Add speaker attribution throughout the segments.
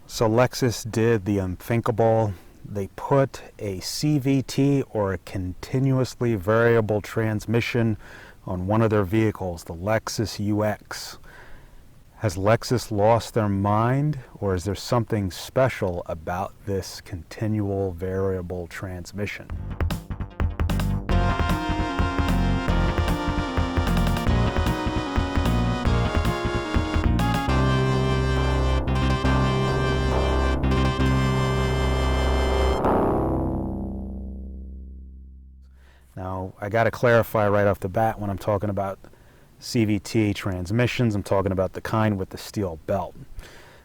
Speaker 1: So Lexus did the unthinkable. They put a CVT, or a continuously variable transmission, on one of their vehicles, the Lexus UX. Has Lexus lost their mind, or is there something special about this continual variable transmission? Now, I got to clarify right off the bat, when I'm talking about CVT transmissions, I'm talking about the kind with the steel belt.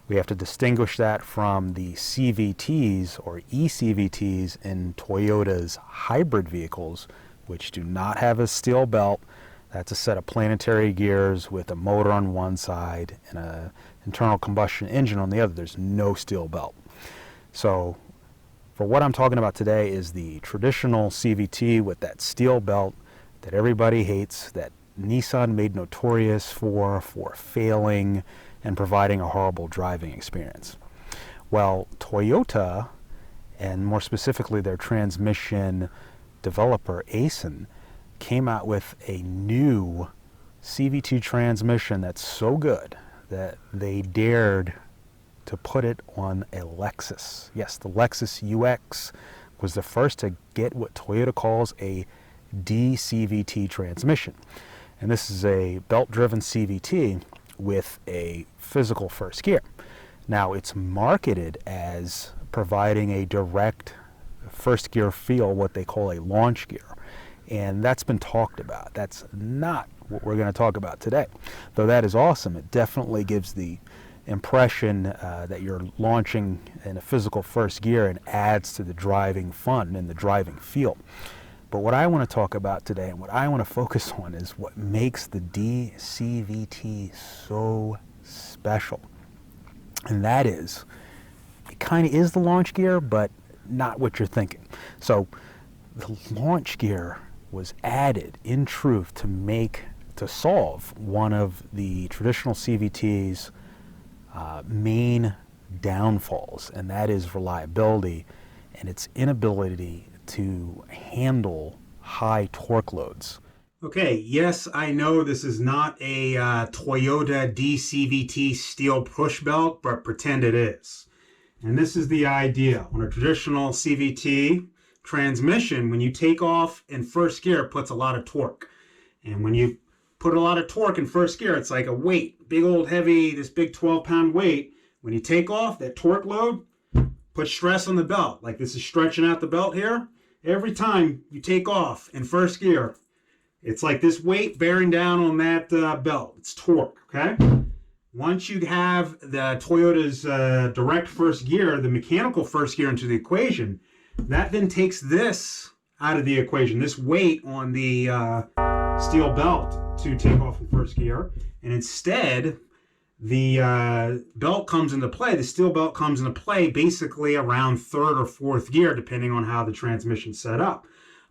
Speaker 1: We have to distinguish that from the CVTs or eCVTs in Toyota's hybrid vehicles, which do not have a steel belt. That's a set of planetary gears with a motor on one side and an internal combustion engine on the other. There's no steel belt. So for what I'm talking about today is the traditional CVT with that steel belt that everybody hates, that Nissan made notorious for failing and providing a horrible driving experience. Well, Toyota, and more specifically their transmission developer Aisin, came out with a new CVT transmission that's so good that they dared to put it on a Lexus. Yes, the Lexus UX was the first to get what Toyota calls a DCVT transmission. And this is a belt-driven CVT with a physical first gear. Now, it's marketed as providing a direct first gear feel, what they call a launch gear. And that's been talked about. That's not what we're going to talk about today. Though that is awesome, it definitely gives the impression that you're launching in a physical first gear and adds to the driving fun and the driving feel. But what I want to talk about today and what I want to focus on is what makes the DCVT so special. And that is, it kind of is the launch gear, but not what you're thinking. So the launch gear was added in truth to solve one of the traditional CVT's main downfalls, and that is reliability and its inability to handle high torque loads.
Speaker 2: Okay, yes, I know this is not a Toyota DCVT steel push belt, but pretend it is. And this is the idea. On a traditional CVT transmission, when you take off in first gear, it puts a lot of torque. And when you put a lot of torque in first gear, it's like a weight, big old heavy, this big 12-pound weight. When you take off, that torque load puts stress on the belt. Like this is stretching out the belt here. Every time you take off in first gear, it's like this weight bearing down on that belt. It's torque, okay? Once you have the Toyota's direct first gear, the mechanical first gear into the equation, that then takes this out of the equation, this weight on the steel belt to take off in first gear. And instead, the belt comes into play, the steel belt comes into play basically around third or fourth gear, depending on how the transmission's set up.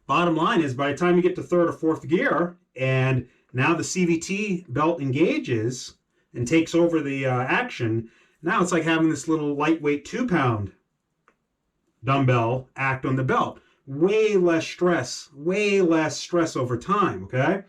Speaker 2: Bottom line is, by the time you get to third or fourth gear, and now the CVT belt engages and takes over the action, now it's like having this little lightweight 2-pound dumbbell act on the belt. Way less stress over time, okay?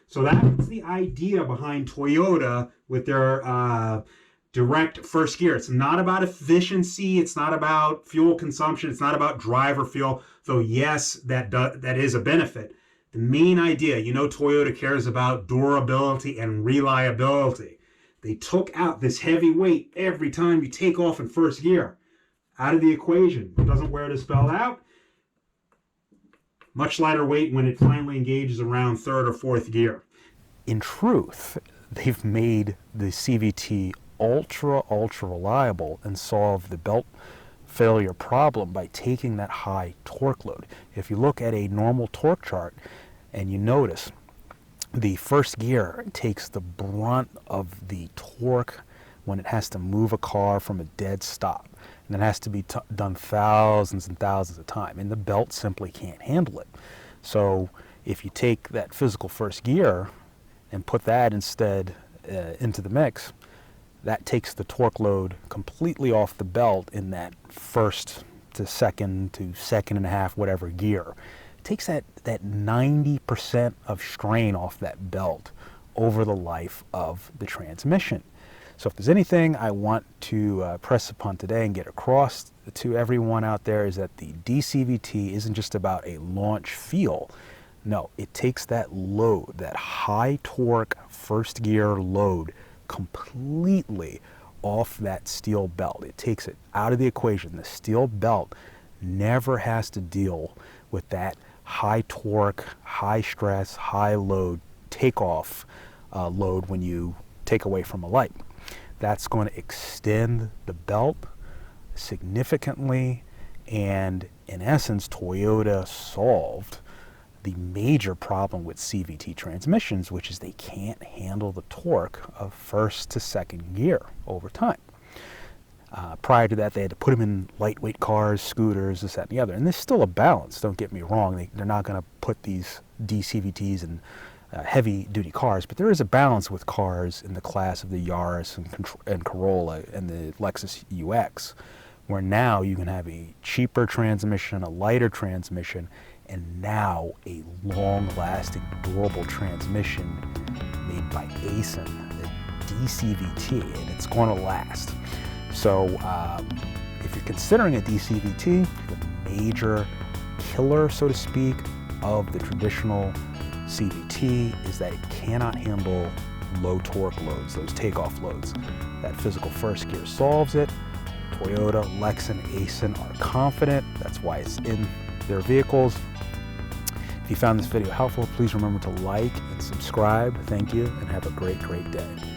Speaker 2: So that's the idea behind Toyota with their direct first gear. It's not about efficiency. It's not about fuel consumption. It's not about driver feel, though yes, that is a benefit. The main idea, Toyota cares about durability and reliability. They took out this heavy weight every time you take off in first gear out of the equation. It doesn't wear it spelled out. Much lighter weight when it finally engages around third or fourth gear.
Speaker 1: In truth, they've made the CVT ultra reliable and solved the belt failure problem by taking that high torque load. If you look at a normal torque chart and you notice the first gear takes the brunt of the torque when it has to move a car from a dead stop. And it has to be done thousands and thousands of times, and the belt simply can't handle it. So if you take that physical first gear and put that instead into the mix, that takes the torque load completely off the belt in that first to second and a half, whatever gear. It takes that 90% of strain off that belt over the life of the transmission. So if there's anything I want to press upon today and get across to everyone out there, is that the DCVT isn't just about a launch feel. No, it takes that load, that high torque first gear load, completely off that steel belt. It takes it out of the equation. The steel belt never has to deal with that high torque, high stress, high load takeoff load when you take away from a light. That's going to extend the belt significantly, and in essence, Toyota solved the major problem with CVT transmissions, which is they can't handle the torque of first to second gear over time. Prior to that, they had to put them in lightweight cars, scooters, this, that, and the other. And there's still a balance, don't get me wrong. They're not going to put these DCVTs in heavy-duty cars, but there is a balance with cars in the class of the Yaris and Corolla and the Lexus UX, where now you can have a cheaper transmission, a lighter transmission, and now a long-lasting, durable transmission made by Aisin, the DCVT, and it's going to last. So if you're considering a DCVT, the major killer, so to speak, of the traditional CVT is that it cannot handle low torque loads, those takeoff loads. That physical first gear solves it. Toyota, Lexus, and Aisin are confident. That's why it's in their vehicles. If you found this video helpful, please remember to like and subscribe. Thank you, and have a great day.